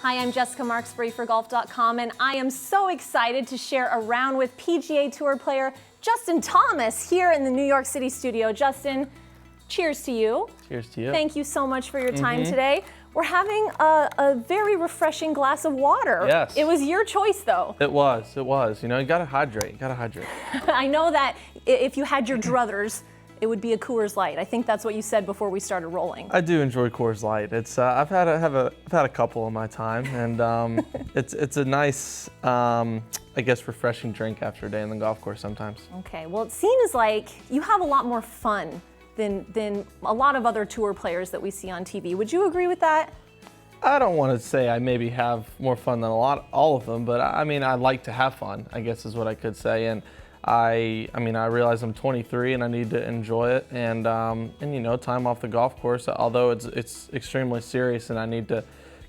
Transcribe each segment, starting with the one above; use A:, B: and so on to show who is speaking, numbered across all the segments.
A: Hi, I'm Jessica Marksbury for Golf.com, and I am so excited to share a round with PGA Tour player Justin Thomas here in the New York City studio. Justin, cheers to you.
B: Cheers to you.
A: Thank you so much for your time today. We're having a very refreshing glass of water.
B: Yes.
A: It was your choice, though.
B: It was. You know, you gotta hydrate,
A: I know that if you had your druthers, it would be a Coors Light. I think that's what you said before we started rolling.
B: I do enjoy Coors Light. It's I've had a couple in my time, and it's a nice, I guess, refreshing drink after a day on the golf course sometimes.
A: Okay, well, it seems like you have a lot more fun than a lot of other tour players that we see on TV. Would you agree with that?
B: I don't want to say I maybe have more fun than all of them, but I mean, I like to have fun, I guess is what I could say. And I realize I'm 23 and I need to enjoy it, and you know, time off the golf course, although it's extremely serious and I need to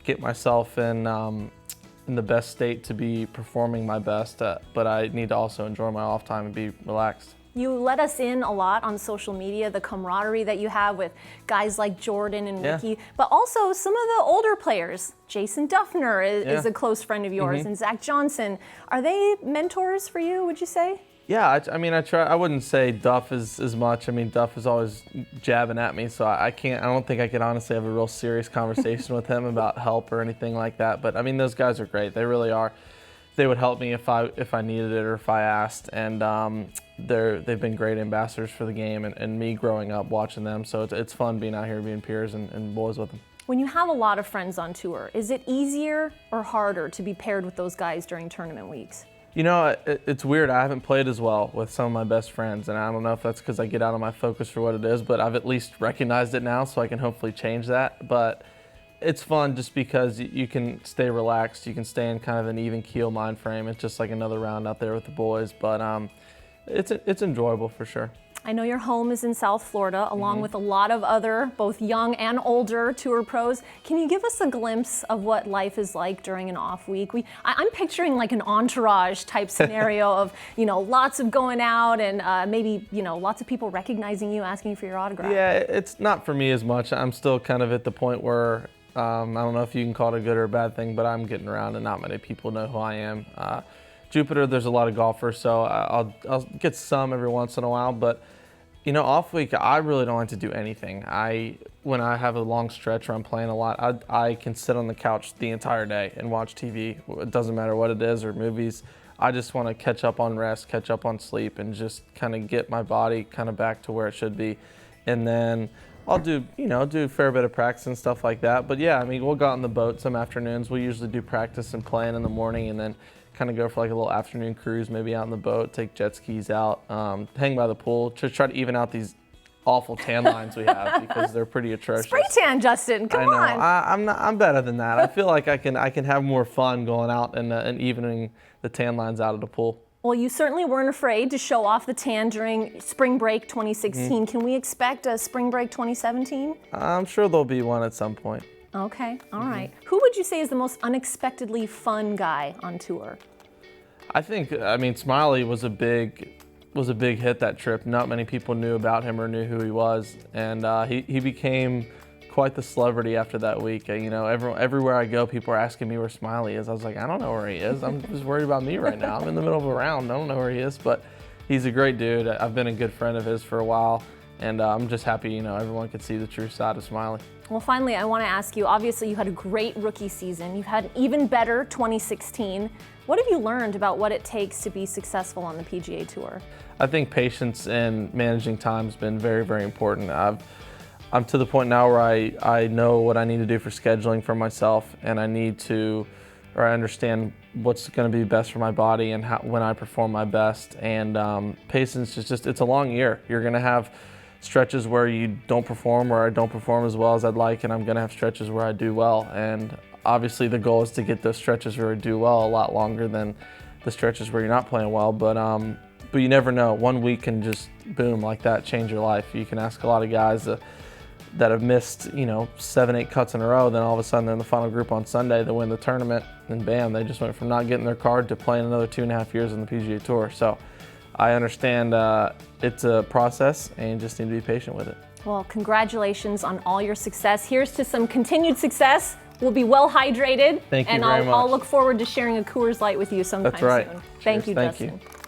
B: get myself in the best state to be performing my best, but I need to also enjoy my off time and be relaxed.
A: You let us in a lot on social media, the camaraderie that you have with guys like Jordan and Ricky, but also some of the older players. Jason Dufner is a close friend of yours, and Zach Johnson. Are they mentors for you, would you say?
B: Yeah, I try. I wouldn't say Duff is as much. I mean, Duff is always jabbing at me, so I don't think I could honestly have a real serious conversation with him about help or anything like that. But I mean, those guys are great. They really are. They would help me if I needed it or if I asked, and they've been great ambassadors for the game and me growing up watching them. So it's fun being out here, being peers and boys with them.
A: When you have a lot of friends on tour, is it easier or harder to be paired with those guys during tournament weeks?
B: You know, it's weird. I haven't played as well with some of my best friends, and I don't know if that's because I get out of my focus for what it is, but I've at least recognized it now, so I can hopefully change that. But it's fun just because you can stay relaxed. You can stay in kind of an even keel mind frame. It's just like another round out there with the boys, but it's enjoyable for sure.
A: I know your home is in South Florida, along with a lot of other, both young and older tour pros. Can you give us a glimpse of what life is like during an off week? I'm picturing like an entourage type scenario of, you know, lots of going out and maybe, you know, lots of people recognizing you, asking you for your autograph.
B: Yeah, it's not for me as much. I'm still kind of at the point where I don't know if you can call it a good or a bad thing, but I'm getting around and not many people know who I am. Jupiter, there's a lot of golfers, so I'll get some every once in a while, but you know, off week, I really don't like to do anything. When I have a long stretch where I'm playing a lot, I can sit on the couch the entire day and watch TV. It doesn't matter what it is or movies. I just want to catch up on rest, catch up on sleep, and just kind of get my body kind of back to where it should be. And then I'll do a fair bit of practice and stuff like that. But yeah, I mean, we'll go out on the boat some afternoons. We'll usually do practice and playing in the morning, and then kind of go for like a little afternoon cruise, maybe out on the boat, take jet skis out, hang by the pool, just try to even out these awful tan lines we have because they're pretty atrocious.
A: Spray tan, Justin, come on.
B: I'm better than that. I feel like I can have more fun going out and evening the tan lines out of the pool.
A: Well, you certainly weren't afraid to show off the tan during Spring Break 2016. Can we expect a Spring Break 2017?
B: I'm sure there'll be one at some point.
A: Okay, all right. Who would you say is the most unexpectedly fun guy on tour?
B: I mean, Smiley was a big hit that trip. Not many people knew about him or knew who he was, and he became quite the celebrity after that week. You know, everywhere I go, people are asking me where Smiley is. I was like, I don't know where he is. I'm just worried about me right now. I'm in the middle of a round. I don't know where he is, but he's a great dude. I've been a good friend of his for a while, and I'm just happy, you know, everyone could see the true side of Smiley.
A: Well, finally, I want to ask you, obviously you had a great rookie season. You've had an even better 2016. What have you learned about what it takes to be successful on the PGA Tour?
B: I think patience and managing time has been very, very important. I'm to the point now where I know what I need to do for scheduling for myself, and I understand what's going to be best for my body and when I perform my best. And patience is it's a long year. You're going to have stretches where you don't perform or I don't perform as well as I'd like, and I'm going to have stretches where I do well. And obviously the goal is to get those stretches where I do well a lot longer than the stretches where you're not playing well. But you never know. 1 week can just boom like that, change your life. You can ask a lot of guys that have missed, you know, 7-8 cuts in a row, then all of a sudden they're in the final group on Sunday, they win the tournament, and bam, they just went from not getting their card to playing another 2.5 years on the PGA Tour. So I understand it's a process and you just need to be patient with it.
A: Well, congratulations on all your success. Here's to some continued success We'll be well hydrated.
B: Thank you
A: and
B: very
A: I'll
B: much.
A: look forward to sharing a Coors Light with you sometime
B: That's right.
A: soon. Thank
B: Cheers.
A: you,
B: Thank
A: Justin.
B: you.